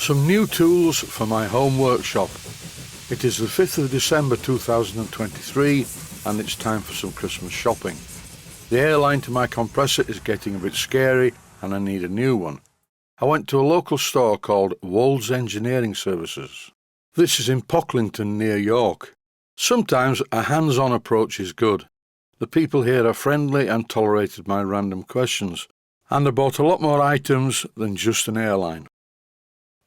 Some new tools for my home workshop. It is the 5th of December 2023 and it's time for some Christmas shopping. The airline to my compressor is getting a bit scary and I need a new one. I went to a local store called Wold's Engineering Services. This is in Pocklington near York. Sometimes a hands-on approach is good. The people here are friendly and tolerated my random questions, and I bought a lot more items than just an airline.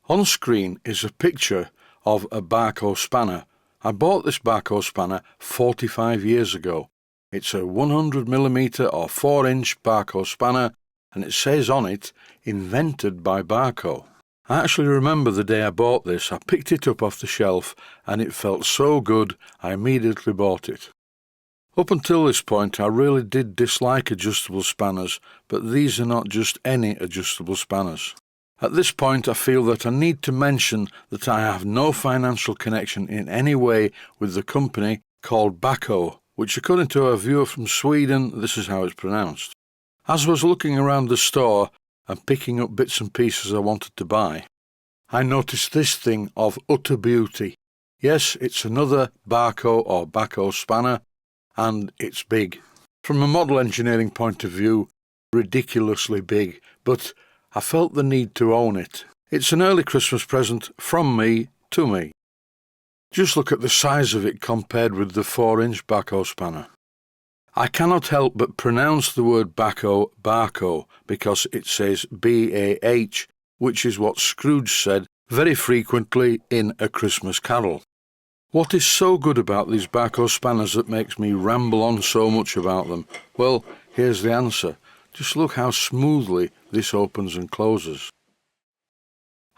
On screen is a picture of a Barco spanner. I bought this Barco spanner 45 years ago. It's a 100mm or 4-inch Barco spanner, and it says on it, invented by Barco. I actually remember the day I bought this. I picked it up off the shelf and it felt so good I immediately bought it. Up until this point I really did dislike adjustable spanners, but these are not just any adjustable spanners. At this point I feel that I need to mention that I have no financial connection in any way with the company called Barco, which according to a viewer from Sweden, this is how it's pronounced. As I was looking around the store and picking up bits and pieces I wanted to buy, I noticed this thing of utter beauty. Yes, it's another Barco or Barco spanner, and it's big. From a model engineering point of view, ridiculously big, but I felt the need to own it. It's an early Christmas present from me to me. Just look at the size of it compared with the 4-inch Barco spanner. I cannot help but pronounce the word Barco because it says B-A-H, which is what Scrooge said very frequently in A Christmas Carol. What is so good about these Barco spanners that makes me ramble on so much about them? Well, here's the answer. Just look how smoothly this opens and closes.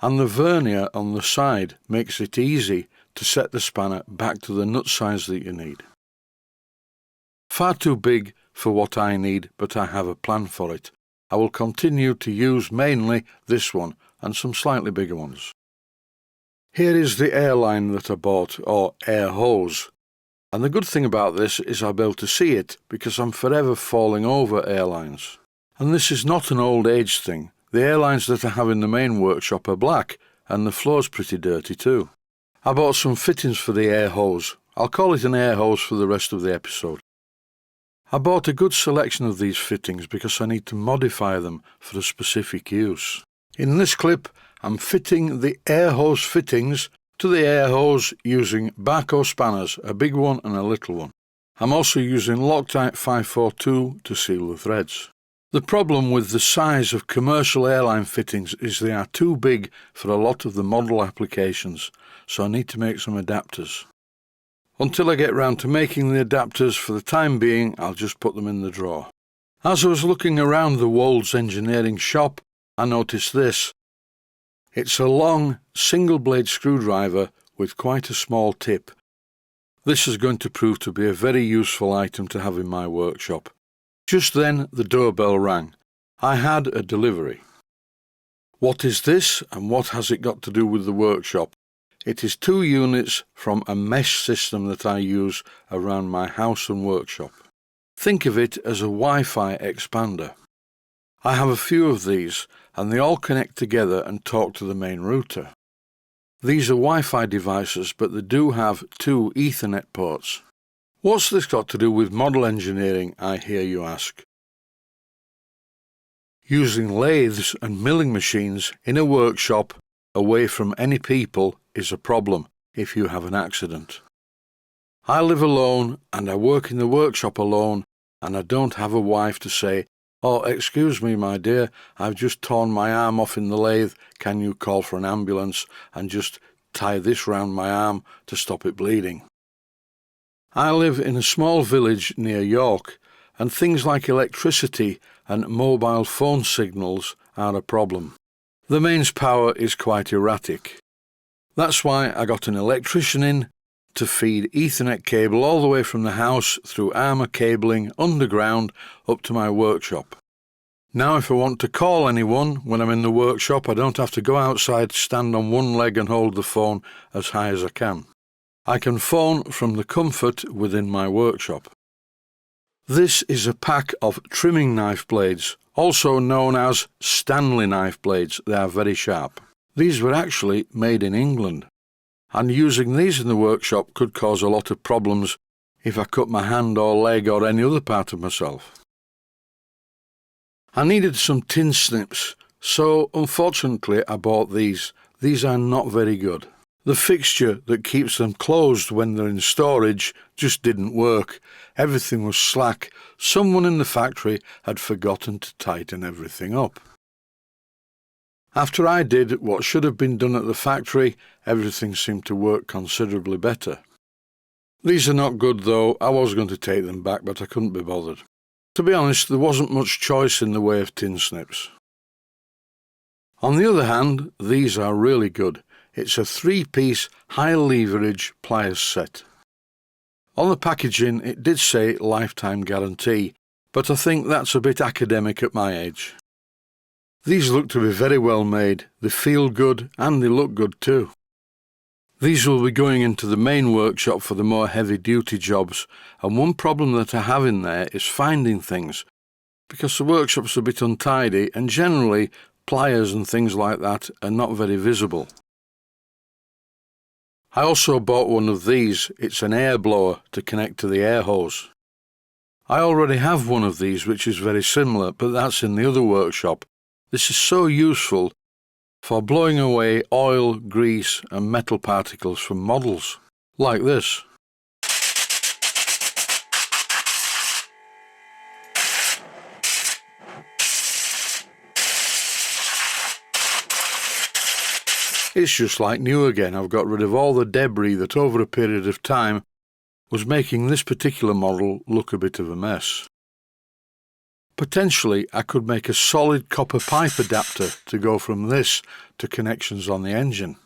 And the vernier on the side makes it easy to set the spanner back to the nut size that you need. Far too big for what I need, but I have a plan for it. I will continue to use mainly this one and some slightly bigger ones. Here is the airline that I bought, or air hose. And the good thing about this is I'll be able to see it because I'm forever falling over airlines. And this is not an old age thing. The airlines that I have in the main workshop are black and the floor's pretty dirty too. I bought some fittings for the air hose. I'll call it an air hose for the rest of the episode. I bought a good selection of these fittings because I need to modify them for a specific use. In this clip, I'm fitting the air hose fittings to the air hose using Barco spanners, a big one and a little one. I'm also using Loctite 542 to seal the threads. The problem with the size of commercial airline fittings is they are too big for a lot of the model applications, so I need to make some adapters. Until I get round to making the adapters, for the time being, I'll just put them in the drawer. As I was looking around the Wold's Engineering shop, I noticed this. It's a long, single-blade screwdriver with quite a small tip. This is going to prove to be a very useful item to have in my workshop. Just then, the doorbell rang. I had a delivery. What is this, and what has it got to do with the workshop? It is 2 units from a mesh system that I use around my house and workshop. Think of it as a Wi-Fi expander. I have a few of these, and they all connect together and talk to the main router. These are Wi-Fi devices, but they do have 2 Ethernet ports. What's this got to do with model engineering, I hear you ask? Using lathes and milling machines in a workshop away from any people is a problem if you have an accident. I live alone and I work in the workshop alone, and I don't have a wife to say, "Oh, excuse me, my dear, I've just torn my arm off in the lathe, can you call for an ambulance and just tie this round my arm to stop it bleeding?" I live in a small village near York, and things like electricity and mobile phone signals are a problem. The mains power is quite erratic. That's why I got an electrician in to feed Ethernet cable all the way from the house through armour cabling underground up to my workshop. Now if I want to call anyone when I'm in the workshop, I don't have to go outside, stand on one leg and hold the phone as high as I can. I can phone from the comfort within my workshop. This is a pack of trimming knife blades, also known as Stanley knife blades. They are very sharp. These were actually made in England, and using these in the workshop could cause a lot of problems if I cut my hand or leg or any other part of myself. I needed some tin snips, so unfortunately I bought these. These are not very good. The fixture that keeps them closed when they're in storage just didn't work. Everything was slack. Someone in the factory had forgotten to tighten everything up. After I did what should have been done at the factory, everything seemed to work considerably better. These are not good though. I was going to take them back, but I couldn't be bothered. To be honest, there wasn't much choice in the way of tin snips. On the other hand, these are really good. It's a 3-piece high leverage pliers set. On the packaging it did say lifetime guarantee, but I think that's a bit academic at my age. These look to be very well made, they feel good and they look good too. These will be going into the main workshop for the more heavy duty jobs, and one problem that I have in there is finding things, because the workshop's a bit untidy and generally pliers and things like that are not very visible. I also bought one of these. It's an air blower to connect to the air hose. I already have one of these which is very similar, but that's in the other workshop. This is so useful for blowing away oil, grease and metal particles from models, like this. It's just like new again. I've got rid of all the debris that over a period of time was making this particular model look a bit of a mess. Potentially I could make a solid copper pipe adapter to go from this to connections on the engine.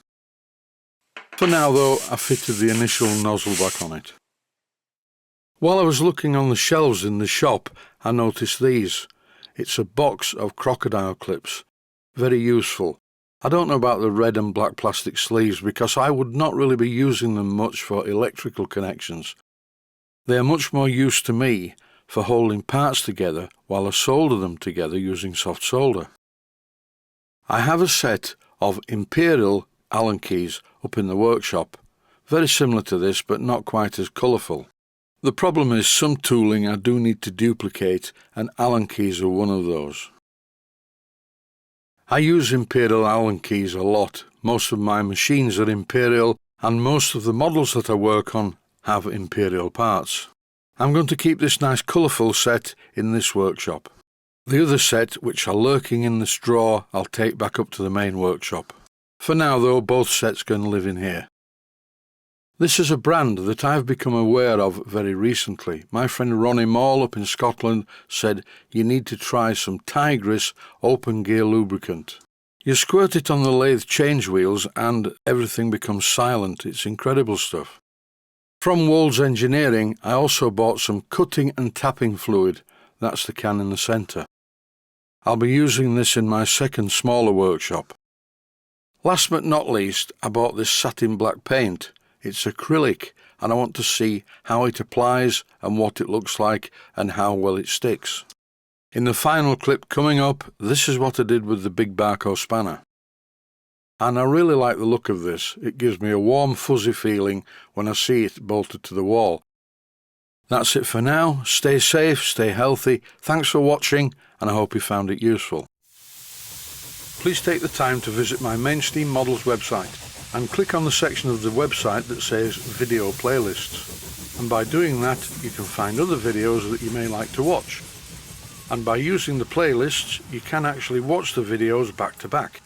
For now though, I fitted the initial nozzle back on it. While I was looking on the shelves in the shop, I noticed these. It's a box of crocodile clips. Very useful. I don't know about the red and black plastic sleeves because I would not really be using them much for electrical connections. They are much more use to me for holding parts together while I solder them together using soft solder. I have a set of Imperial Allen keys up in the workshop, very similar to this but not quite as colourful. The problem is some tooling I do need to duplicate, and Allen keys are one of those. I use Imperial Allen keys a lot. Most of my machines are Imperial and most of the models that I work on have Imperial parts. I'm going to keep this nice colourful set in this workshop. The other set, which are lurking in this drawer, I'll take back up to the main workshop. For now though, both sets can live in here. This is a brand that I've become aware of very recently. My friend Ronnie Mall up in Scotland said you need to try some Tigris open gear lubricant. You squirt it on the lathe change wheels and everything becomes silent. It's incredible stuff. From Wolds Engineering I also bought some cutting and tapping fluid. That's the can in the centre. I'll be using this in my second smaller workshop. Last but not least, I bought this satin black paint. It's acrylic and I want to see how it applies and what it looks like and how well it sticks. In the final clip coming up, this is what I did with the big Barco spanner. And I really like the look of this. It gives me a warm fuzzy feeling when I see it bolted to the wall. That's it for now. Stay safe, stay healthy. Thanks for watching and I hope you found it useful. Please take the time to visit my Mainsteam Models website and click on the section of the website that says Video Playlists. And by doing that, you can find other videos that you may like to watch. And by using the playlists, you can actually watch the videos back to back.